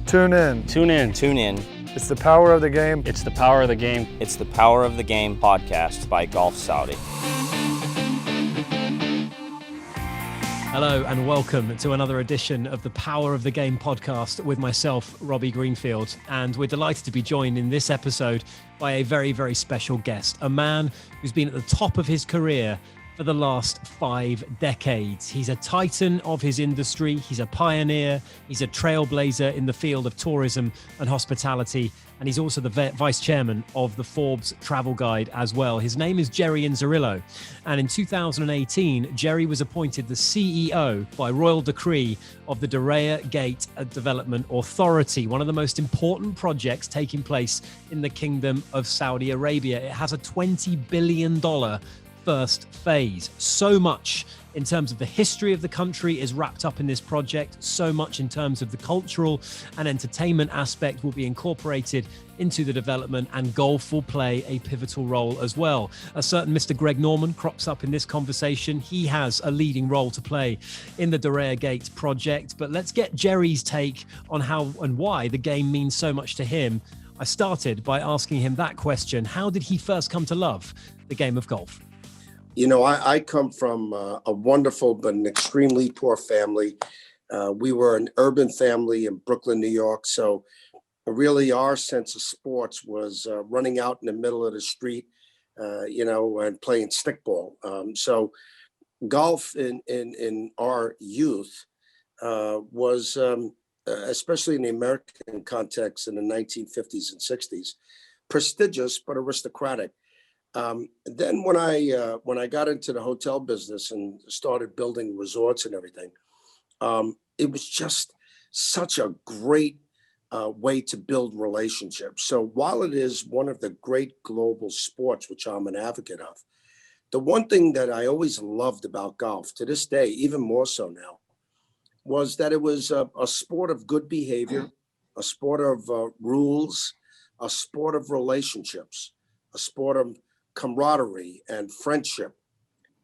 Tune in. Tune in. Tune in. It's the power of the game. It's the power of the game. It's the Power of the Game podcast by Golf Saudi. Hello and welcome to another edition of the Power of the Game podcast with myself, Robbie Greenfield. And we're delighted to be joined in this episode by a very, very special guest, a man who's been at the top of his career for the last 5 decades. He's a titan of his industry. He's a pioneer. He's a trailblazer in the field of tourism and hospitality. And he's also the vice chairman of the Forbes Travel Guide as well. His name is Jerry Inzerillo. And in 2018, Jerry was appointed the CEO by royal decree of the Diriyah Gate Development Authority, one of the most important projects taking place in the Kingdom of Saudi Arabia. It has a $20 billion first phase. So much in terms of the history of the country is wrapped up in this project. So much in terms of the cultural and entertainment aspect will be incorporated into the development, and golf will play a pivotal role as well. A certain Mr. Greg Norman crops up in this conversation. He has a leading role to play in the Diriyah Gate project, but let's get Jerry's take on how and why the game means so much to him. I started by asking him that question. How did he first come to love the game of golf? You know, I come from a wonderful but an extremely poor family. We were an urban family in Brooklyn, New York. So really our sense of sports was running out in the middle of the street, and playing stickball. So golf in our youth was, especially in the American context in the 1950s and 60s, prestigious but aristocratic. Then when I got into the hotel business and started building resorts and everything, it was just such a great way to build relationships. So while it is one of the great global sports, which I'm an advocate of, the one thing that I always loved about golf, to this day, even more so now, was that it was a sport of good behavior, a sport of rules, a sport of relationships, a sport of camaraderie and friendship.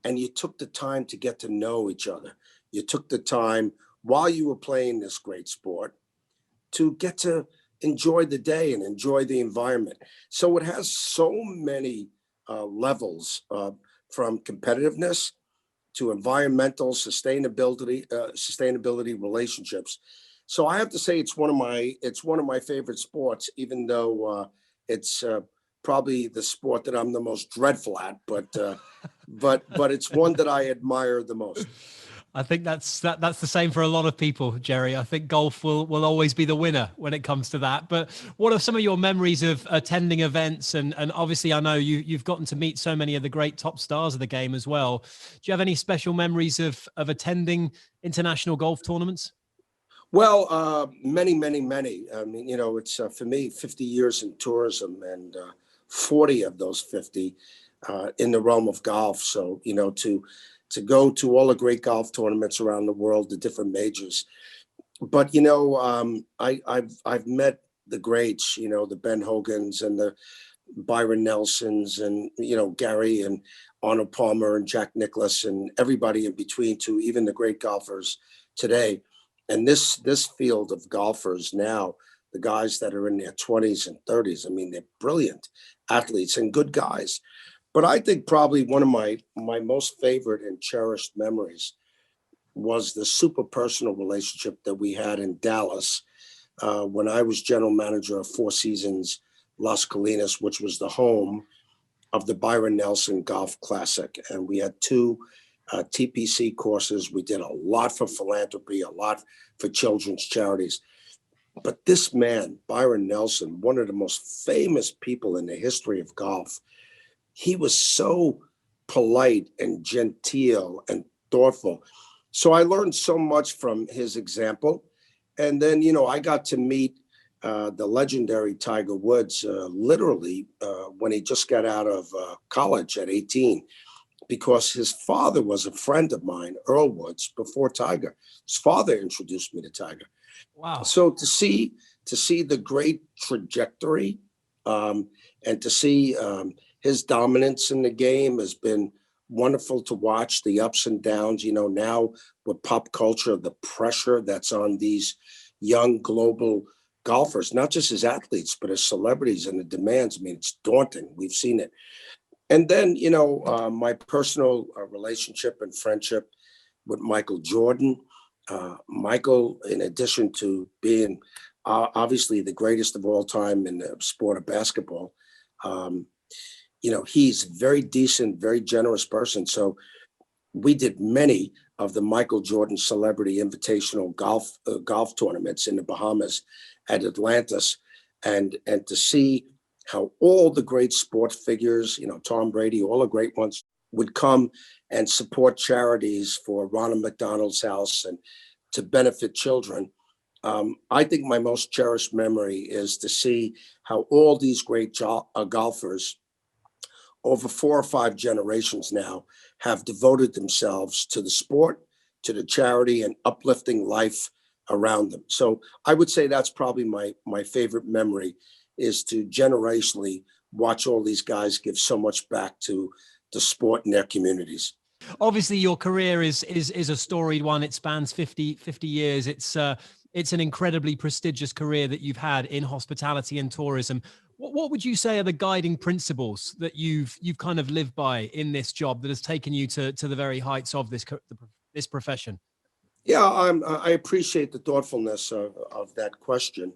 And you took the time to get to know each other. You took the time while you were playing this great sport to get to enjoy the day and enjoy the environment. So it has so many levels from competitiveness to environmental sustainability relationships. So I have to say it's one of my favorite sports, even though it's probably the sport that I'm the most dreadful at, but it's one that I admire the most. I think that's the same for a lot of people, Jerry. I think golf will always be the winner when it comes to that. But what are some of your memories of attending events? And obviously, I know you've gotten to meet so many of the great top stars of the game as well. Do you have any special memories of attending international golf tournaments? Well, many. I mean, it's for me 50 years in tourism and 40 of those 50 in the realm of golf. So, to go to all the great golf tournaments around the world, the different majors. But, I've met the greats, the Ben Hogans and the Byron Nelsons and, Gary and Arnold Palmer and Jack Nicklaus and everybody in between, to even the great golfers today. And this field of golfers now, the guys that are in their 20s and 30s, I mean, they're brilliant athletes and good guys. But I think probably one of my most favorite and cherished memories was the super personal relationship that we had in Dallas when I was general manager of Four Seasons Las Colinas, which was the home of the Byron Nelson Golf Classic. And we had 2 TPC courses. We did a lot for philanthropy, a lot for children's charities. But this man, Byron Nelson, one of the most famous people in the history of golf, he was so polite and genteel and thoughtful. So I learned so much from his example. And then, I got to meet the legendary Tiger Woods literally when he just got out of college at 18, because his father was a friend of mine, Earl Woods, before Tiger. His father introduced me to Tiger. Wow. So to see the great trajectory and to see his dominance in the game has been wonderful to watch, the ups and downs, now with pop culture, the pressure that's on these young global golfers, not just as athletes, but as celebrities, and the demands. I mean, it's daunting. We've seen it. And then, my personal relationship and friendship with Michael Jordan. Michael, in addition to being obviously the greatest of all time in the sport of basketball, um, he's a very decent, very generous person. So we did many of the Michael Jordan Celebrity Invitational golf tournaments in the Bahamas at Atlantis, and to see how all the great sports figures, Tom Brady, all the great ones, would come and support charities for Ronald McDonald's House and to benefit children. I think my most cherished memory is to see how all these great golfers over 4 or 5 generations now have devoted themselves to the sport, to the charity, and uplifting life around them. So I would say that's probably my favorite memory, is to generationally watch all these guys give so much back to the sport in their communities. Obviously, your career is a storied one. It spans 50 years. It's an incredibly prestigious career that you've had in hospitality and tourism. What would you say are the guiding principles that you've kind of lived by in this job that has taken you to the very heights of this profession? Yeah, I appreciate the thoughtfulness of that question,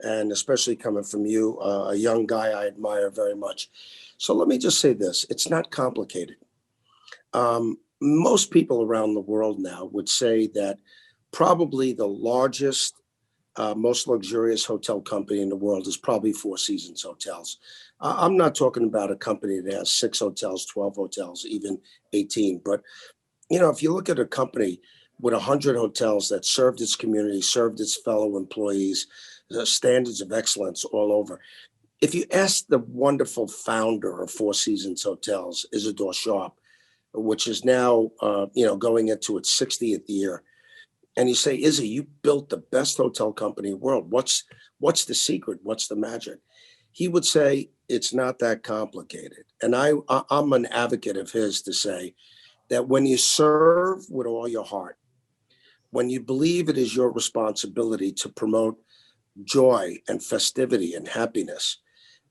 and especially coming from you, a young guy I admire very much. So let me just say this: it's not complicated. Most people around the world now would say that probably the largest, most luxurious hotel company in the world is probably Four Seasons Hotels. I'm not talking about a company that has 6 hotels, 12 hotels, even 18. But, if you look at a company with 100 hotels that served its community, served its fellow employees, the standards of excellence all over. If you ask the wonderful founder of Four Seasons Hotels, Isidore Sharp, which is now, going into its 60th year, and you say, Izzy, you built the best hotel company in the world. What's the secret? What's the magic? He would say, it's not that complicated. And I'm an advocate of his to say that when you serve with all your heart, when you believe it is your responsibility to promote joy and festivity and happiness,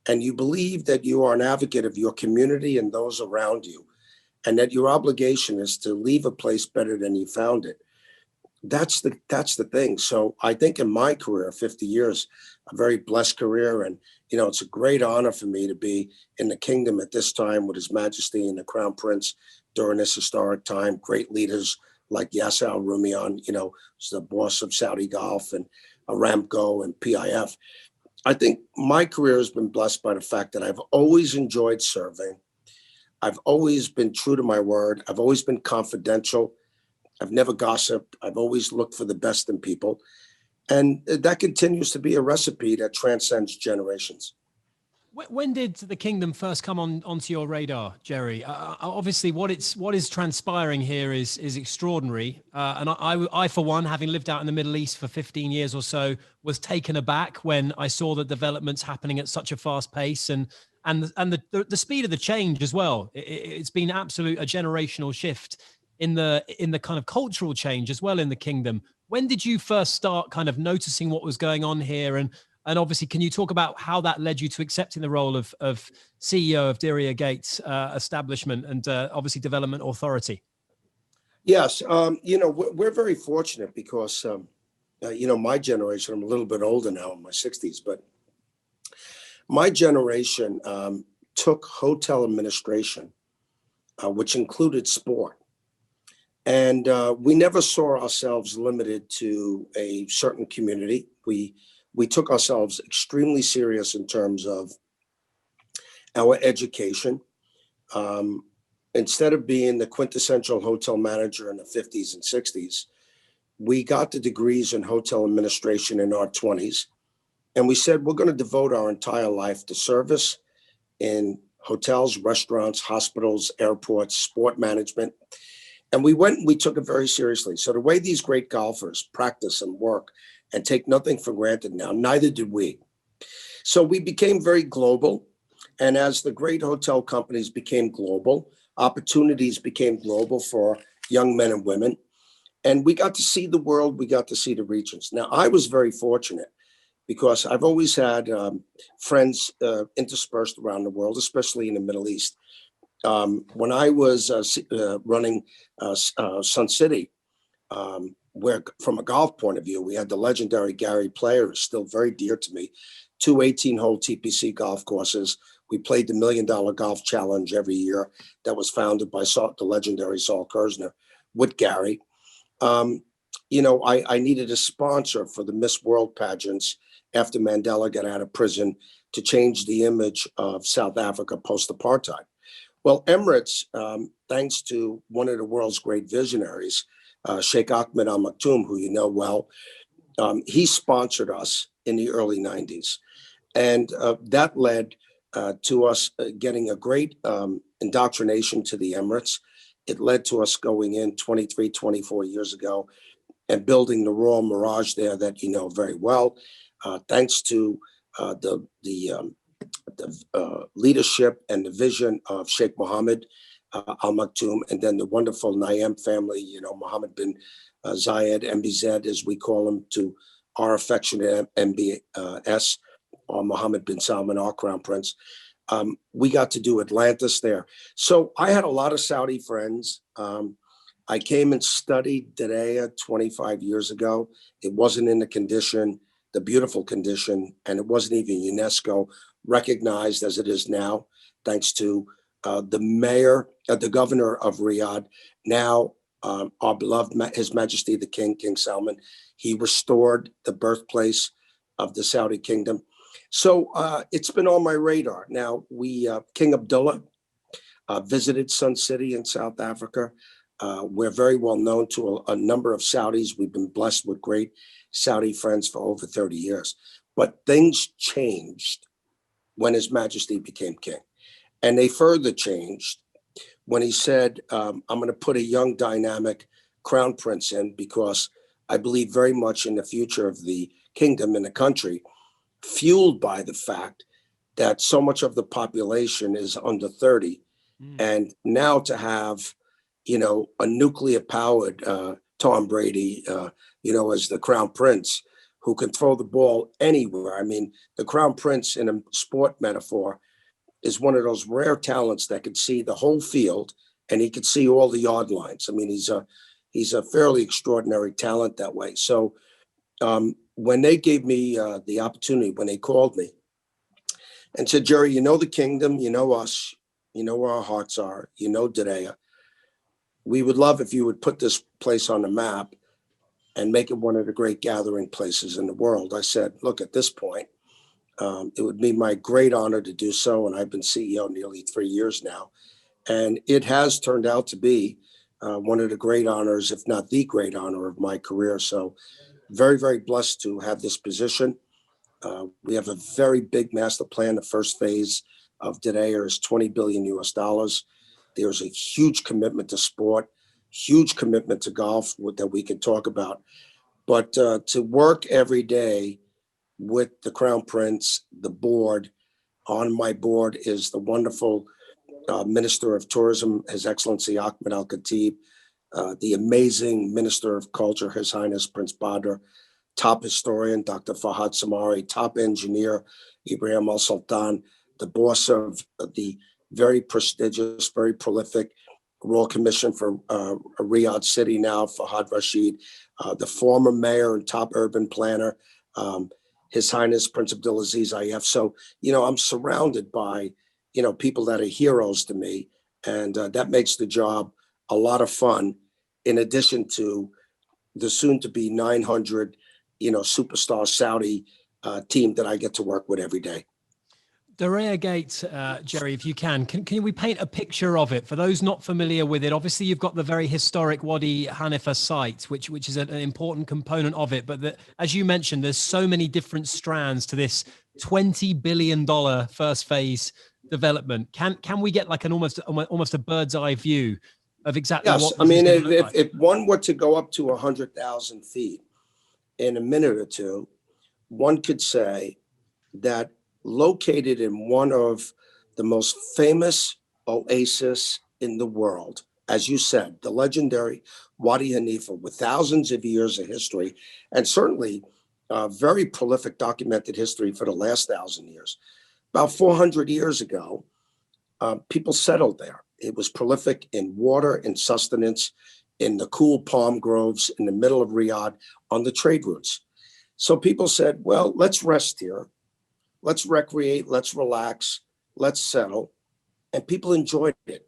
and you believe that you are an advocate of your community and those around you, and that your obligation is to leave a place better than you found it, that's the thing. So I think in my career, 50 years, a very blessed career, and it's a great honor for me to be in the kingdom at this time with His Majesty and the Crown Prince during this historic time. Great leaders like Yasser Al-Rumayyan, who's the boss of Saudi Golf and Aramco and PIF. I think my career has been blessed by the fact that I've always enjoyed serving. I've always been true to my word. I've always been confidential. I've never gossiped. I've always looked for the best in people. And that continues to be a recipe that transcends generations. When did the kingdom first come onto your radar, Jerry? Obviously, what is transpiring here is extraordinary. And I, for one, having lived out in the Middle East for 15 years or so, was taken aback when I saw the developments happening at such a fast pace and the speed of the change as well. It's been a generational shift in the kind of cultural change as well in the kingdom. When did you first start kind of noticing what was going on here? And obviously, can you talk about how that led you to accepting the role of CEO of Diriyah Gate establishment and obviously development authority? Yes, we're very fortunate because, my generation, I'm a little bit older now, in my 60s, but my generation took hotel administration, which included sport. And we never saw ourselves limited to a certain community. We took ourselves extremely serious in terms of our education. Instead of being the quintessential hotel manager in the 50s and 60s, we got the degrees in hotel administration in our 20s. And we said, we're going to devote our entire life to service in hotels, restaurants, hospitals, airports, sport management. And we took it very seriously. So the way these great golfers practice and work and take nothing for granted now, neither did we. So we became very global. And as the great hotel companies became global, opportunities became global for young men and women. And we got to see the world, we got to see the regions. Now, I was very fortunate because I've always had friends interspersed around the world, especially in the Middle East. When I was running Sun City, where from a golf point of view, we had the legendary Gary Player, who's still very dear to me, two 18-hole TPC golf courses. We played the $1 Million Golf Challenge every year that was founded by the legendary Saul Kersner with Gary. I needed a sponsor for the Miss World pageants after Mandela got out of prison to change the image of South Africa post-apartheid. Well, Emirates, thanks to one of the world's great visionaries, Sheikh Ahmed Al Maktoum, who you know well, he sponsored us in the early 90s. And that led to us getting a great indoctrination to the Emirates. It led to us going in 23, 24 years ago and building the Royal Mirage there that you know very well, thanks to the leadership and the vision of Sheikh Mohammed Al Maktoum, and then the wonderful Nayem family, Mohammed bin Zayed, MBZ, as we call him, to our affectionate MBS, or Mohammed bin Salman, our crown prince. We got to do Atlantis there. So I had a lot of Saudi friends. I came and studied Diriyah 25 years ago. It wasn't in the beautiful condition, and it wasn't even UNESCO recognized as it is now, thanks to the governor of Riyadh, now our beloved His Majesty the King Salman. He restored the birthplace of the Saudi kingdom. So it's been on my radar. Now, King Abdullah visited Sun City in South Africa. We're very well known to a number of Saudis. We've been blessed with great Saudi friends for over 30 years. But things changed when His Majesty became king. And they further changed when he said, I'm going to put a young, dynamic crown prince in because I believe very much in the future of the kingdom and the country, fueled by the fact that so much of the population is under 30. And now to have, a nuclear-powered Tom Brady, as the crown prince who can throw the ball anywhere. I mean, the crown prince in a sport metaphor is one of those rare talents that could see the whole field and he could see all the yard lines. I mean, he's a fairly extraordinary talent that way. So when they gave me the opportunity, when they called me and said, Jerry, you know the kingdom, you know us, you know where our hearts are, you know Diriyah. We would love if you would put this place on the map and make it one of the great gathering places in the world. I said, look, at this point, it would be my great honor to do so. And I've been CEO nearly 3 years now. And it has turned out to be one of the great honors, if not the great honor of my career. So very, very blessed to have this position. We have a very big master plan. The first phase of Diriyah is $20 billion US. There's a huge commitment to sport, huge commitment to golf that we can talk about. But to work every day with the Crown Prince, the board, on my board is the wonderful Minister of Tourism, His Excellency Ahmed Al Khatib, the amazing Minister of Culture, His Highness Prince Badr, top historian, Dr. Fahad Samari, top engineer, Ibrahim Al Sultan, the boss of the very prestigious, very prolific Royal Commission for Riyadh City now, Fahad Rashid, the former mayor and top urban planner, His Highness Prince Abdulaziz Ayef. So, I'm surrounded by, people that are heroes to me. And that makes the job a lot of fun, in addition to the soon to be 900, superstar Saudi team that I get to work with every day. Diriyah Gate, Jerry, if you can we paint a picture of it for those not familiar with it? Obviously, you've got the very historic Wadi Hanifa site, which is an important component of it. But as you mentioned, there's so many different strands to this $20 billion first phase development. Can we get like an almost a bird's eye view of exactly what? Yes, I mean, if one were to go up to 100,000 feet in a minute or two, one could say that located in one of the most famous oases in the world, as you said, the legendary Wadi Hanifa, with thousands of years of history, and certainly very prolific documented history for the last 1,000 years. About 400 years ago, people settled there. It was prolific in water and sustenance, in the cool palm groves in the middle of Riyadh on the trade routes. So people said, well, let's rest here. Let's recreate, let's relax, let's settle. And people enjoyed it.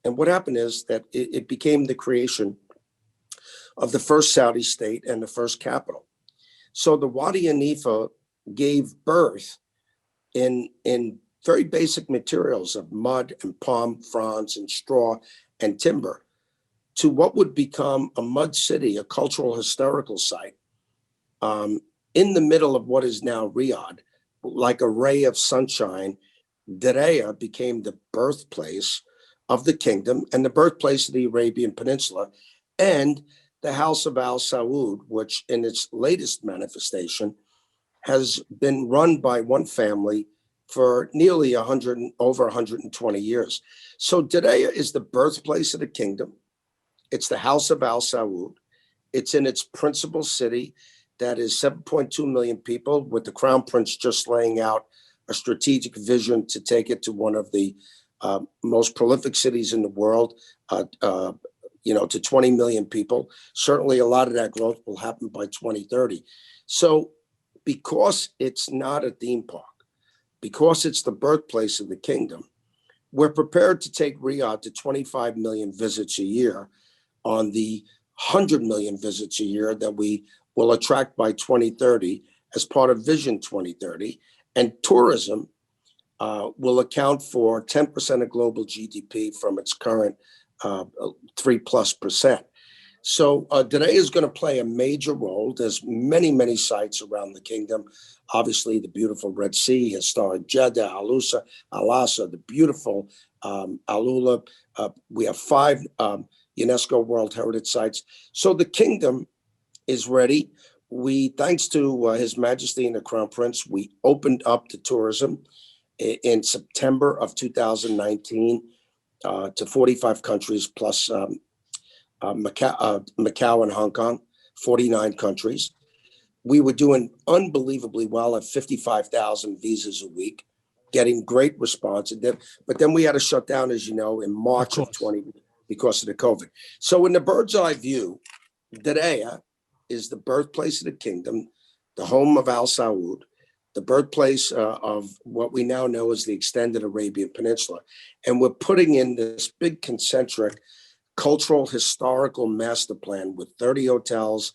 And what happened is that it became the creation of the first Saudi state and the first capital. So the Wadi Hanifa gave birth in very basic materials of mud and palm fronds and straw and timber to what would become a mud city, a cultural historical site in the middle of what is now Riyadh, like a ray of sunshine. Diriyah became the birthplace of the kingdom and the birthplace of the Arabian Peninsula, and the House of Al Saud, which in its latest manifestation has been run by one family for nearly over 120 years. So Diriyah is the birthplace of the kingdom. It's the House of Al Saud. It's in its principal city that is 7.2 million people, with the Crown Prince just laying out a strategic vision to take it to one of the most prolific cities in the world, to 20 million people. Certainly a lot of that growth will happen by 2030. So because it's not a theme park, because it's the birthplace of the kingdom, we're prepared to take Riyadh to 25 million visits a year on the 100 million visits a year that we will attract by 2030 as part of Vision 2030. And tourism will account for 10% of global GDP from its current 3+%. So Diriyah is going to play a major role. There's many, many sites around the kingdom. Obviously, the beautiful Red Sea, historic Jeddah, Al-Asa, the beautiful Al-Ula. We have 5 UNESCO World Heritage Sites. So the kingdom is ready. Thanks to His Majesty and the Crown Prince, we opened up to tourism in September of 2019 to 45 countries plus Macau and Hong Kong, 49 countries. We were doing unbelievably well at 55,000 visas a week, getting great response. But then we had to shut down, as you know, in March of 20 because of the COVID. So in the bird's eye view, Diriyah is the birthplace of the kingdom, the home of Al Saud, the birthplace of what we now know as the extended Arabian Peninsula. And we're putting in this big concentric cultural historical master plan with 30 hotels,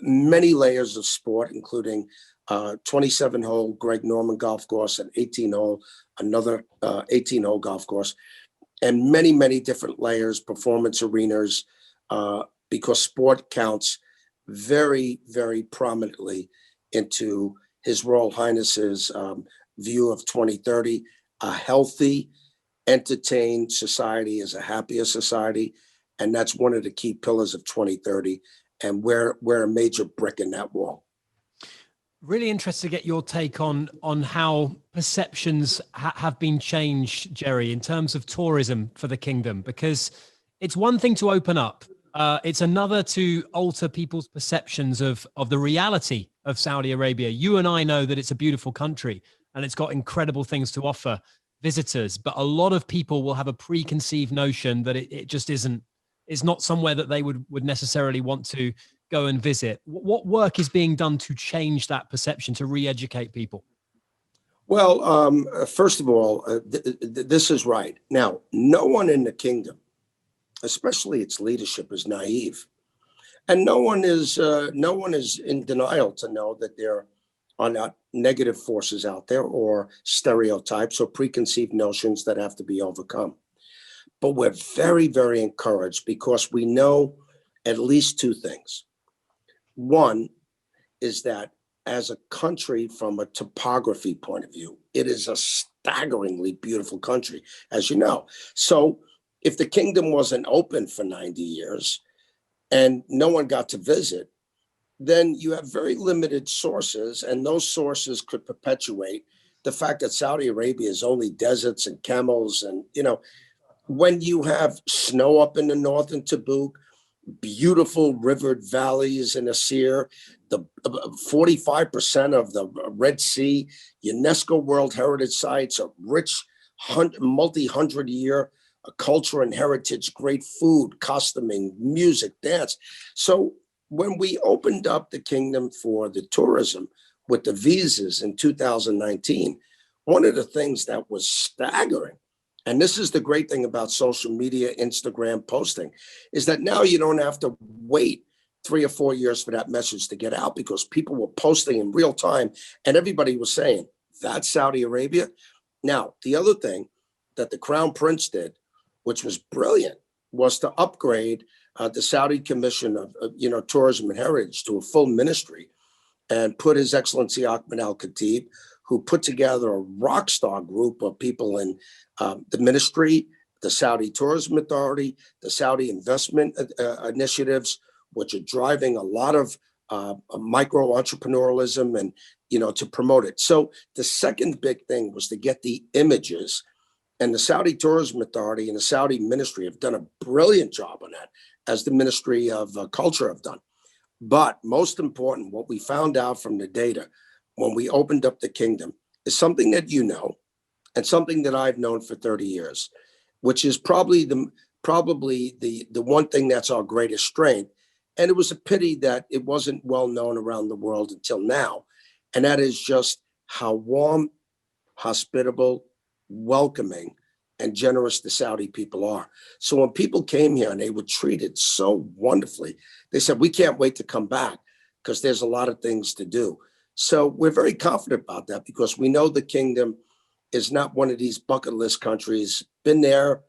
many layers of sport, including 27-hole Greg Norman golf course and 18-hole, another 18-hole golf course, and many, many different layers, performance arenas, because sport counts very, very prominently into His Royal Highness's view of 2030. A healthy, entertained society is a happier society, and that's one of the key pillars of 2030. And we're a major brick in that wall. Really interested to get your take on how perceptions have been changed, Jerry, in terms of tourism for the kingdom, because it's one thing to open up. It's another to alter people's perceptions of the reality of Saudi Arabia. You and I know that it's a beautiful country and it's got incredible things to offer visitors, but a lot of people will have a preconceived notion that it just is not somewhere that they would necessarily want to go and visit. What work is being done to change that perception, to re-educate people? Well, first of all, this is right. Now, no one in the kingdom, especially its leadership, is naive, and no one is in denial to know that there are not negative forces out there or stereotypes or preconceived notions that have to be overcome. But we're very, very encouraged because we know at least 2 things. One is that as a country, from a topography point of view, it is a staggeringly beautiful country, as you know. So if the kingdom wasn't open for 90 years and no one got to visit, then you have very limited sources, and those sources could perpetuate the fact that Saudi Arabia is only deserts and camels. And, when you have snow up in the north in Tabuk, beautiful rivered valleys in Asir, the 45% of the Red Sea, UNESCO World Heritage Sites, a rich multi-hundred-year culture and heritage, great food, costuming, music, dance. So when we opened up the kingdom for the tourism with the visas in 2019, one of the things that was staggering, and this is the great thing about social media, Instagram posting, is that now you don't have to wait 3 or 4 years for that message to get out, because people were posting in real time and everybody was saying, that's Saudi Arabia. Now, the other thing that the Crown Prince did, which was brilliant, was to upgrade the Saudi Commission of Tourism and Heritage to a full ministry, and put His Excellency Ahmed Al-Khatib, who put together a rock star group of people in the ministry, the Saudi Tourism Authority, the Saudi investment initiatives, which are driving a lot of micro entrepreneurialism and, to promote it. So the second big thing was to get the images, and the Saudi Tourism Authority and the Saudi Ministry have done a brilliant job on that, as the Ministry of Culture have done. But most important, what we found out from the data when we opened up the kingdom is something that and something that I've known for 30 years, which is probably the one thing that's our greatest strength. And it was a pity that it wasn't well known around the world until now. And that is just how warm, hospitable, welcoming, and generous the Saudi people are. So when people came here and they were treated so wonderfully, they said, we can't wait to come back because there's a lot of things to do. So we're very confident about that, because we know the kingdom is not one of these bucket list countries. Been there,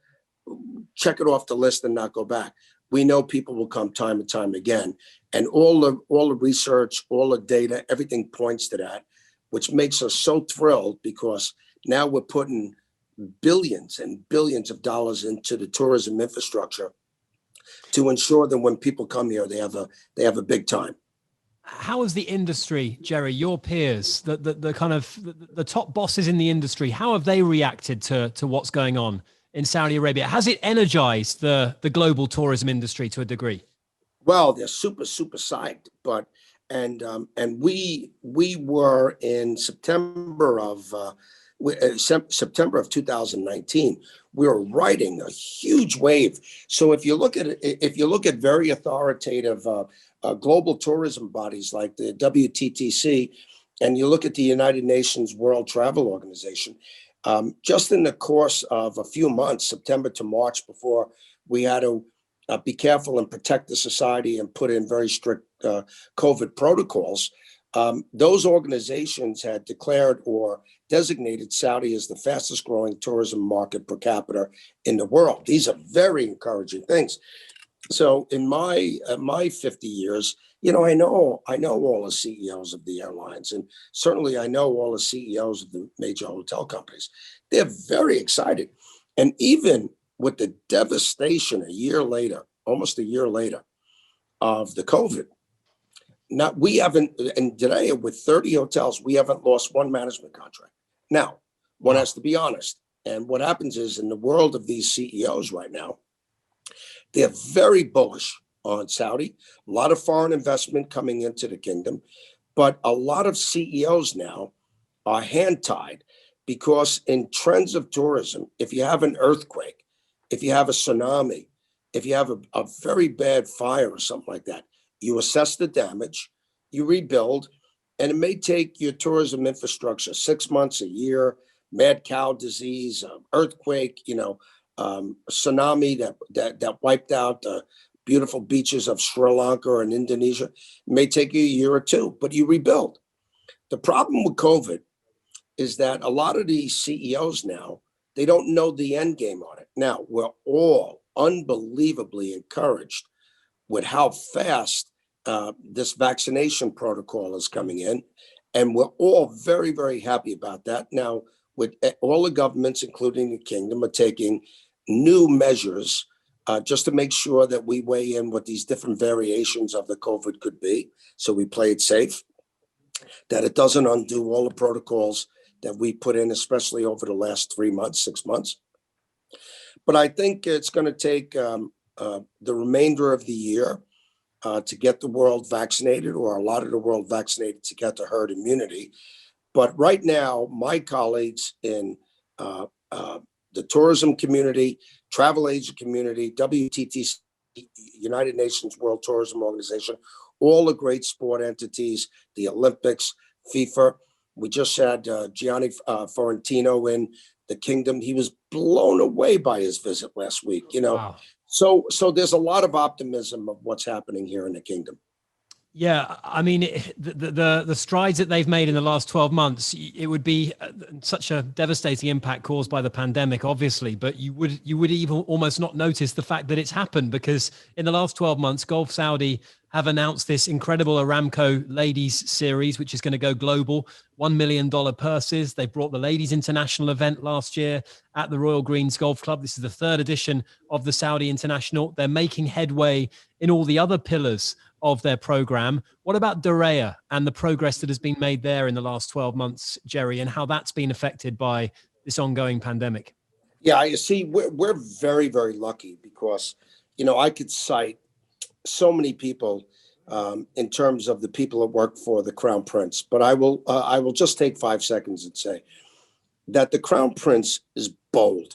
check it off the list and not go back. We know people will come time and time again. And all the research, all the data, everything points to that, which makes us so thrilled, because now we're putting billions and billions of dollars into the tourism infrastructure to ensure that when people come here, they have a big time. How has the industry, Jerry, your peers, the kind of the top bosses in the industry, how have they reacted to what's going on in Saudi Arabia? Has it energized the global tourism industry to a degree? Well, they're super psyched, and we were in September of 2019. We were riding a huge wave. So if you look at very authoritative global tourism bodies like the WTTC, and you look at the United Nations World Travel Organization, just in the course of a few months, September to March, before we had to be careful and protect the society and put in very strict COVID protocols, those organizations had declared or designated Saudi as the fastest growing tourism market per capita in the world. These are very encouraging things. So in my 50 years, I know all the CEOs of the airlines, and certainly I know all the CEOs of the major hotel companies. They're very excited. And even with the devastation almost a year later of the COVID, and today with 30 hotels, we haven't lost one management contract. Now, one has to be honest. And what happens is, in the world of these CEOs right now, they're very bullish on Saudi, a lot of foreign investment coming into the kingdom, but a lot of CEOs now are hand-tied, because in trends of tourism, if you have an earthquake, if you have a tsunami, if you have a very bad fire or something like that, you assess the damage, you rebuild, and it may take your tourism infrastructure 6 months, a year, mad cow disease, earthquake, tsunami that wiped out the beautiful beaches of Sri Lanka and Indonesia. It may take you a year or two, but you rebuild. The problem with COVID is that a lot of these CEOs now, they don't know the end game on it. Now, we're all unbelievably encouraged with how fast this vaccination protocol is coming in. And we're all very, very happy about that. Now, with all the governments, including the kingdom, are taking new measures just to make sure that we weigh in what these different variations of the COVID could be. So we play it safe, that it doesn't undo all the protocols that we put in, especially over the last 3 months, 6 months. But I think it's going to take the remainder of the year to get the world vaccinated, or a lot of the world vaccinated to get the herd immunity. But right now, my colleagues in the tourism community, travel agent community, WTTC, United Nations World Tourism Organization, all the great sport entities, the Olympics, FIFA. We just had Gianni Fiorentino in the kingdom. He was blown away by his visit last week. Wow. So there's a lot of optimism of what's happening here in the kingdom. Yeah, I mean, the strides that they've made in the last 12 months, it would be such a devastating impact caused by the pandemic, obviously, but you would even almost not notice the fact that it's happened, because in the last 12 months, Gulf Saudi have announced this incredible Aramco Ladies Series, which is going to go global, $1 million purses. They brought the Ladies International event last year at the Royal Greens Golf Club. This is the third edition of the Saudi International. They're making headway in all the other pillars of their program. What about Diriyah and the progress that has been made there in the last 12 months, Jerry, and how that's been affected by this ongoing pandemic? Yeah, you see, we're very, very lucky because, I could cite so many people in terms of the people that work for the Crown Prince, but I will just take 5 seconds and say that the Crown Prince is bold.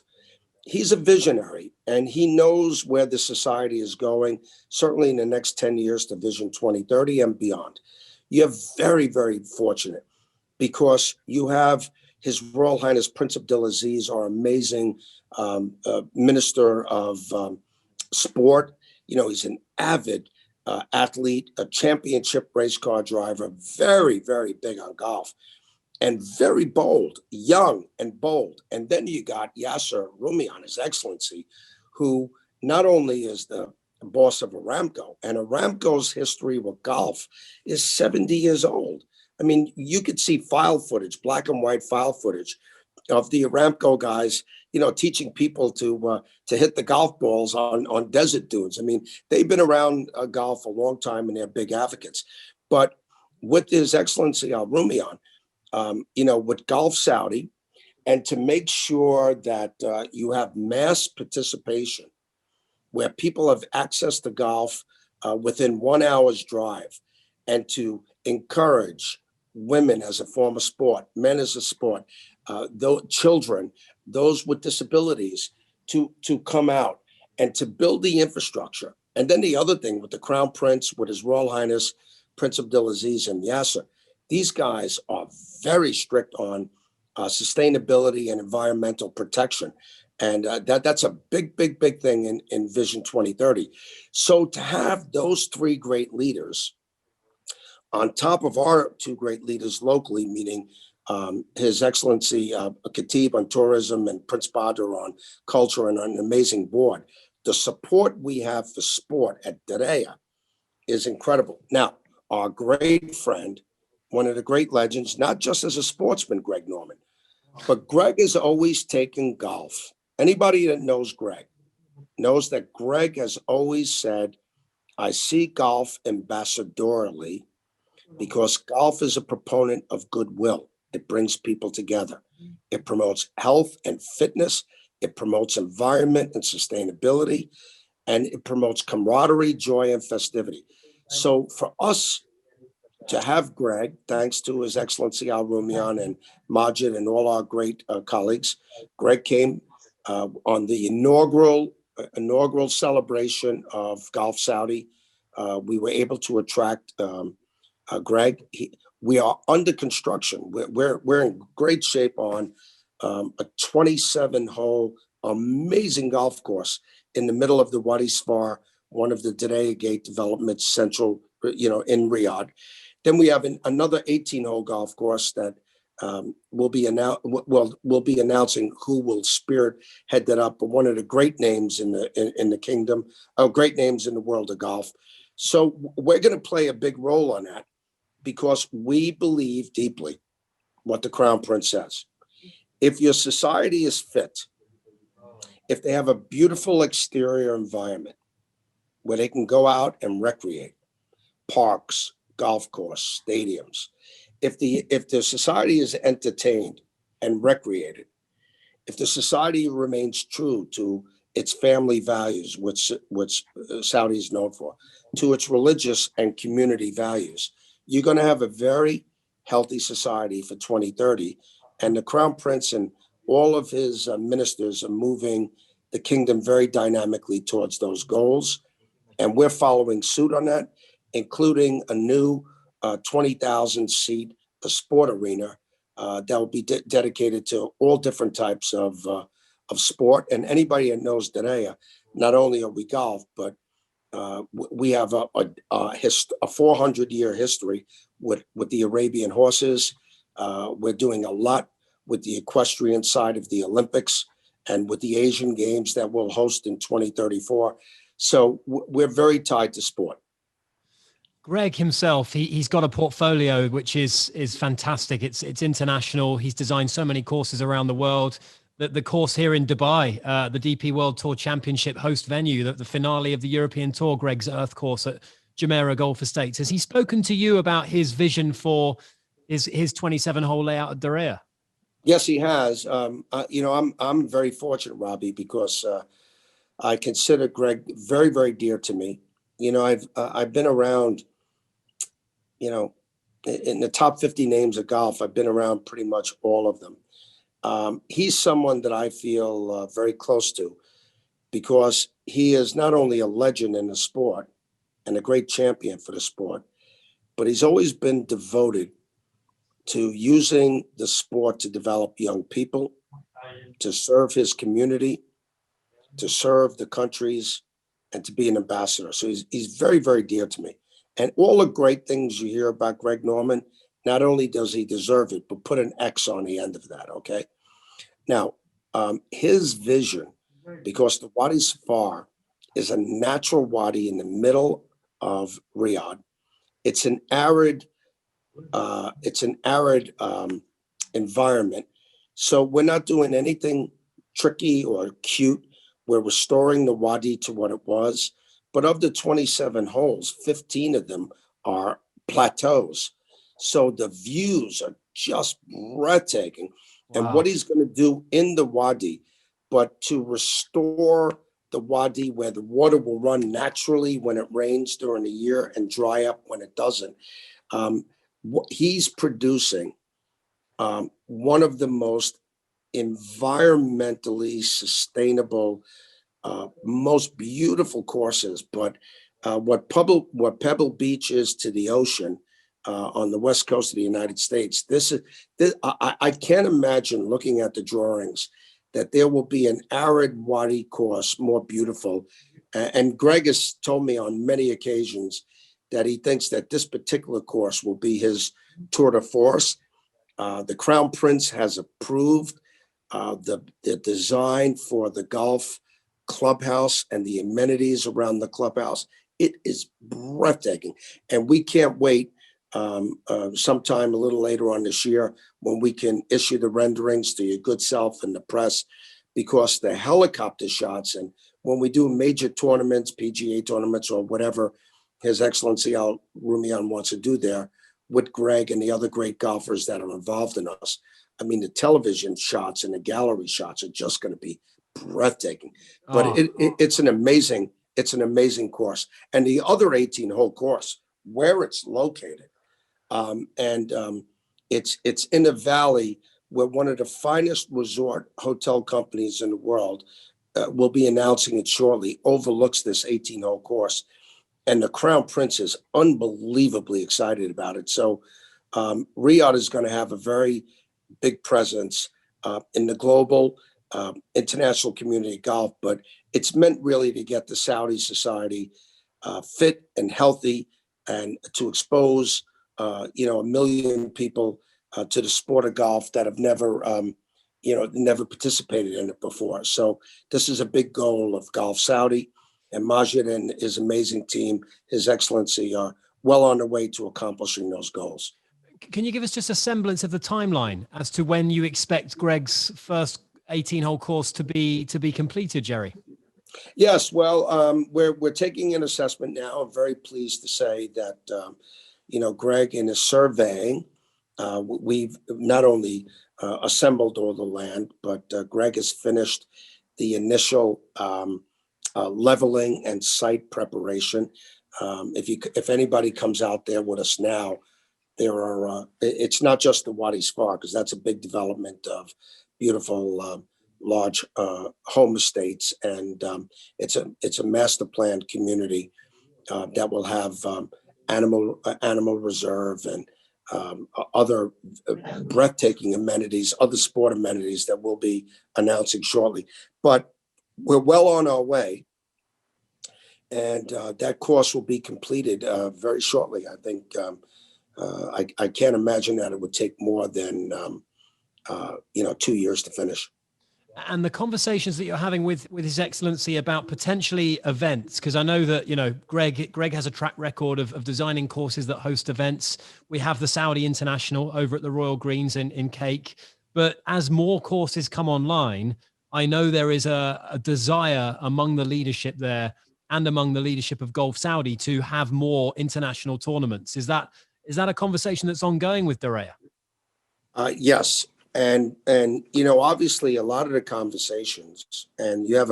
He's a visionary, and he knows where the society is going, certainly in the next 10 years to Vision 2030 and beyond. You're very, very fortunate because you have His Royal Highness Prince Abdulaziz, our amazing Minister of Sport. He's an avid athlete, a championship race car driver, very, very big on golf, and very bold, young and bold. And then you got Yasser Rumian, His Excellency, who not only is the boss of Aramco, and Aramco's history with golf is 70 years old. I mean, you could see file footage, black and white file footage of the Aramco guys, teaching people to hit the golf balls on desert dunes. I mean, they've been around golf a long time and they're big advocates. But with His Excellency Al Rumian, with Gulf Saudi, and to make sure that you have mass participation where people have access to golf within 1 hour's drive, and to encourage women as a form of sport, men as a sport, children, those with disabilities to come out and to build the infrastructure. And then the other thing with the Crown Prince, with His Royal Highness Prince Abdulaziz and Yasser, these guys are very strict on sustainability and environmental protection. And that's a big, big, big thing in Vision 2030. So to have those three great leaders on top of our two great leaders locally, meaning His Excellency Khatib on tourism and Prince Badr on culture, and an amazing board, the support we have for sport at Diriyah is incredible. Now, our great friend, one of the great legends, not just as a sportsman, Greg Norman, but Greg has always taken golf. Anybody that knows Greg knows that Greg has always said, I see golf ambassadorally because golf is a proponent of goodwill. It brings people together. It promotes health and fitness. It promotes environment and sustainability, and it promotes camaraderie, joy, and festivity. So for us to have Greg, thanks to His Excellency Al Rumian and Majid and all our great colleagues, Greg came on the inaugural celebration of Gulf Saudi. We were able to attract Greg. We are under construction. We're in great shape on a 27-hole amazing golf course in the middle of the Wadi Sfar, one of the Diriyah Gate developments, central, in Riyadh. Then we have another 18-hole golf course that we'll be announcing who will spearhead that up. But one of the great names in the kingdom, great names in the world of golf. So we're going to play a big role on that because we believe deeply what the Crown Prince says. If your society is fit, if they have a beautiful exterior environment where they can go out and recreate, parks, golf course, stadiums, if the society is entertained and recreated, if the society remains true to its family values, which Saudi is known for, to its religious and community values, you're going to have a very healthy society for 2030. And the Crown Prince and all of his ministers are moving the kingdom very dynamically towards those goals. And we're following suit on that, including a new 20,000 seat sport arena that will be dedicated to all different types of sport. And anybody that knows Diriyah, not only are we golf, but we have a 400-year history with the Arabian horses. We're doing a lot with the equestrian side of the Olympics and with the Asian Games that we'll host in 2034. So we're very tied to sport. Greg himself, he's got a portfolio which is fantastic. It's international. He's designed so many courses around the world. The course here in Dubai, the DP World Tour Championship host venue, the finale of the European Tour, Greg's Earth course at Jumeirah Golf Estates. Has he spoken to you about his vision for his 27-hole layout at Diriyah? Yes, he has. I'm very fortunate, Robbie, because I consider Greg very, very dear to me. I've been around, in the top 50 names of golf, I've been around pretty much all of them. He's someone that I feel very close to because he is not only a legend in the sport and a great champion for the sport, but he's always been devoted to using the sport to develop young people, to serve his community, to serve the countries, and to be an ambassador. So he's very, very dear to me. And all the great things you hear about Greg Norman, not only does he deserve it, but put an X on the end of that, okay? Now, his vision, because the Wadi Safar is a natural wadi in the middle of Riyadh. It's an arid environment. So we're not doing anything tricky or cute. We're restoring the wadi to what it was. But of the 27 holes, 15 of them are plateaus. So the views are just breathtaking. Wow. And what he's going to do in the wadi, but to restore the wadi where the water will run naturally when it rains during the year and dry up when it doesn't. He's producing one of the most environmentally sustainable, most beautiful courses. But what Pebble Beach is to the ocean on the west coast of the United States, I can't imagine looking at the drawings that there will be an arid wadi course more beautiful. And Greg has told me on many occasions that he thinks that this particular course will be his tour de force. The Crown Prince has approved the design for the golf clubhouse and the amenities around the clubhouse. It is breathtaking. And we can't wait sometime a little later on this year when we can issue the renderings to your good self and the press, because the helicopter shots, and when we do major tournaments, PGA tournaments or whatever His Excellency Al Rumian wants to do there with Greg and the other great golfers that are involved in us. I mean, the television shots and the gallery shots are just going to be breathtaking. But it's an amazing course. And the other 18-hole course, where it's located, it's in a valley where one of the finest resort hotel companies in the world will be announcing it shortly, overlooks this 18-hole course. And the Crown Prince is unbelievably excited about it. So Riyadh is going to have a very big presence in the global international community golf, but it's meant really to get the Saudi society fit and healthy and to expose, 1 million people to the sport of golf that have never participated in it before. So this is a big goal of Golf Saudi. And Majid and his amazing team, His Excellency, are well on their way to accomplishing those goals. Can you give us just a semblance of the timeline as to when you expect Greg's first 18-hole course to be completed, Jerry? Yes, well, we're taking an assessment now. I'm very pleased to say that Greg, in his surveying, we've not only assembled all the land, but Greg has finished the initial leveling and site preparation. If anybody comes out there with us now, there are it's not just the Wadi Spa, because that's a big development of beautiful large home estates, and it's a master planned community that will have animal reserve and other breathtaking amenities, other sport amenities that we'll be announcing shortly. But we're well on our way, and that course will be completed very shortly. I think I can't imagine that it would take more than 2 years to finish. And the conversations that you're having with His Excellency about potentially events, because I know that, Greg has a track record of designing courses that host events. We have the Saudi International over at the Royal Greens in Cake. But as more courses come online, I know there is a desire among the leadership there and among the leadership of Golf Saudi to have more international tournaments. Is that a conversation that's ongoing with Diriyah? Yes. And obviously a lot of the conversations, and you have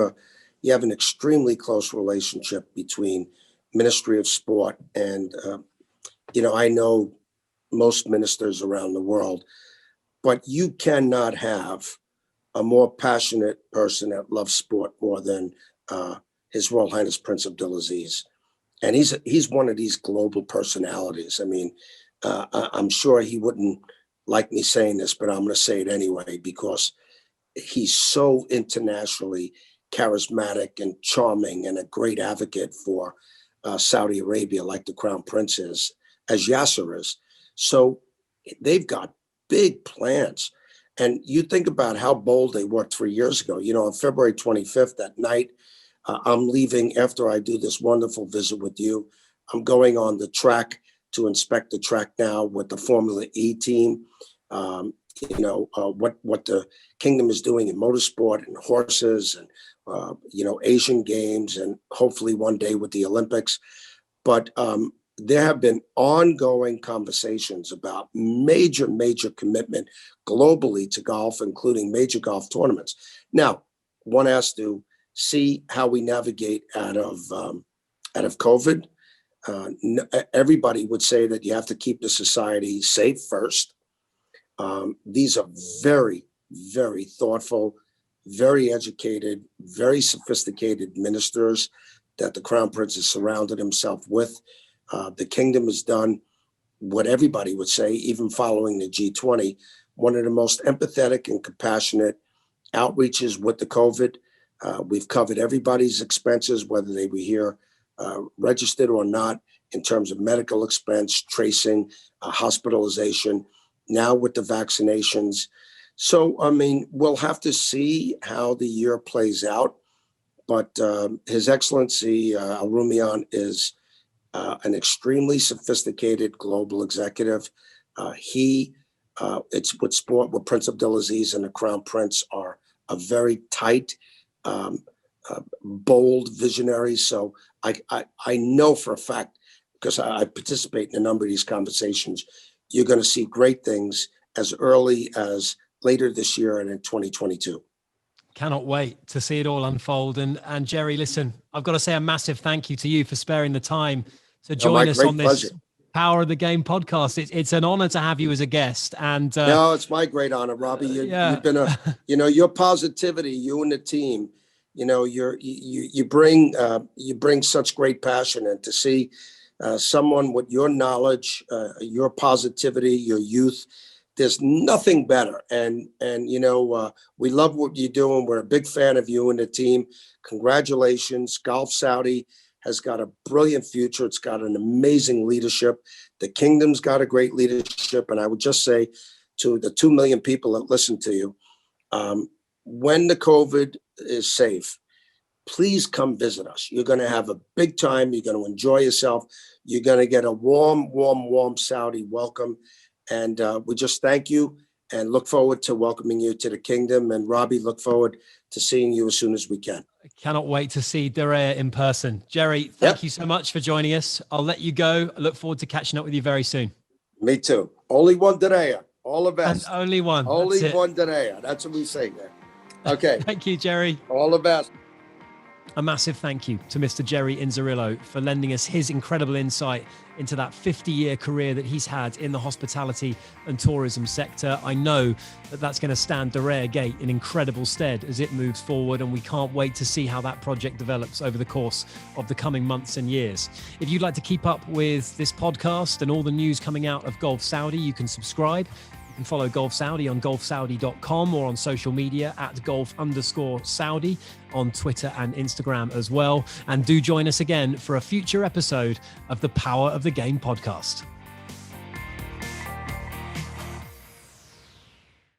an extremely close relationship between Ministry of Sport and I know most ministers around the world, but you cannot have a more passionate person that loves sport more than His Royal Highness Prince Abdulaziz. And he's one of these global personalities. I mean, I'm sure he wouldn't like me saying this, but I'm going to say it anyway, because he's so internationally charismatic and charming and a great advocate for Saudi Arabia, like the Crown Prince is, as Yasser is. So they've got big plans. And you think about how bold they were 3 years ago. On February 25th, that night, I'm leaving after I do this wonderful visit with you. I'm going on the track to inspect the track now with the Formula E team. What the kingdom is doing in motorsport and horses and, Asian games, and hopefully one day with the Olympics. But there have been ongoing conversations about major commitment globally to golf, including major golf tournaments. Now, one has to see how we navigate out of COVID. Everybody would say that you have to keep the society safe first. These are very, very thoughtful, very educated, very sophisticated ministers that the Crown Prince has surrounded himself with. The kingdom has done what everybody would say, even following the G20, one of the most empathetic and compassionate outreaches with the COVID. We've covered everybody's expenses, whether they were here registered or not, in terms of medical expense, tracing, hospitalization, now with the vaccinations. So, we'll have to see how the year plays out. But His Excellency Al Rumian is an extremely sophisticated global executive. It's with sport, with Prince Abdulaziz and the Crown Prince are a very tight, bold visionary. So I know for a fact, because I participate in a number of these conversations, you're going to see great things as early as later this year and in 2022. Cannot wait to see it all unfold. And Jerry, listen, I've got to say a massive thank you to you for sparing the time to join us on this pleasure. Power of the Game podcast. It's an honor to have you as a guest. And no, it's my great honor, Robbie. You've been your positivity, you and the team, you bring such great passion, and to see someone with your knowledge, your positivity, your youth, there's nothing better. And we love what you're doing. We're a big fan of you and the team. Congratulations. Golf Saudi has got a brilliant future. It's got an amazing leadership. The kingdom's got a great leadership. And I would just say to the 2 million people that listen to you, when the COVID is safe, please come visit us. You're going to have a big time. You're going to enjoy yourself. You're going to get a warm Saudi welcome. And we just thank you and look forward to welcoming you to the kingdom. And Robbie, look forward to seeing you as soon as we can. I cannot wait to see Diriyah in person. Jerry, thank you so much for joining us. I'll let you go. I look forward to catching up with you very soon. Me too. Only one Diriyah. All of us. And only one. Only one Diriyah. That's what we say there. Okay. Thank you, Jerry. All the best. A massive thank you to Mr. Jerry Inzerillo for lending us his incredible insight into that 50-year career that he's had in the hospitality and tourism sector. I know that that's going to stand Diriyah Gate in incredible stead as it moves forward, and we can't wait to see how that project develops over the course of the coming months and years. If you'd like to keep up with this podcast and all the news coming out of Gulf Saudi, you can subscribe. You can follow Gulf Saudi on golfsaudi.com or on social media at golf_Saudi on Twitter and Instagram as well. And do join us again for a future episode of the Power of the Game podcast.